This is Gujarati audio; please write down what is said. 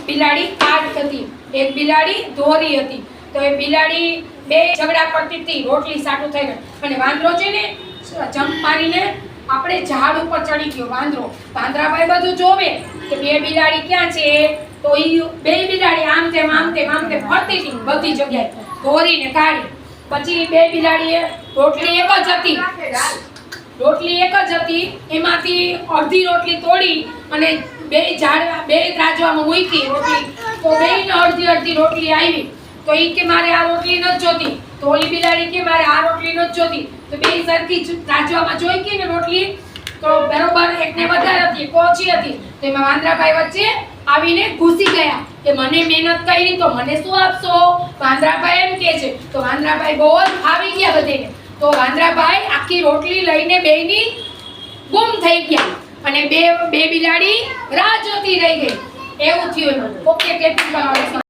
બિલાડી કાળી હતી, એક બિલાડી ધોરી હતી. તો એ બિલાડી બે ઝઘડા કરતી હતી રોટલી સાટું થઈને, અને વાંદરો છે ને જંપ મારીને આપણે ઝાડ ઉપર ચડી ગયો વાંદરો. વાંદરાભાઈ બધું જોવે કે બે બિલાડી ક્યાં છે, તો એ બે બિલાડી આમ તેમ ફરતી હતી બધી જગ્યાએ, ધોરી ને કાળી. પછી બે બિલાડીએ રોટલી એક જ હતી, એમાંથી અડધી રોટલી તોડી અને બે ત્રાજવામાં મૂકી રોટલી, તો બેયને અડધી રોટલી આવી. તો ઈ કે મારે આ રોટલી નથી જોતી, તો ઓલી બિલાડી કે મારે આ રોટલી નથી જોતી. તો બે સરખી ત્રાજવામાં જોઈ કે ને રોટલી, તો બરોબર એકને વધારે હતી, એક ઓછી હતી. તો એમાં વાંદરાભાઈ વચ્ચે આવીને ઘૂસી ગયા કે મને મહેનત કરી તો મને શું આપશો. વાંદરાભાઈ એમ કે છે, તો વાંદરાભાઈ બહુ જ આવી ગયા બધાને. તો વાંદરાભાઈ આખી રોટલી લઈને બેયની ગુમ થઈ ગયા, અને બે બિલાડી રાહ જોતી રહી ગઈ. એવું થયું. ઓકે, કેટલું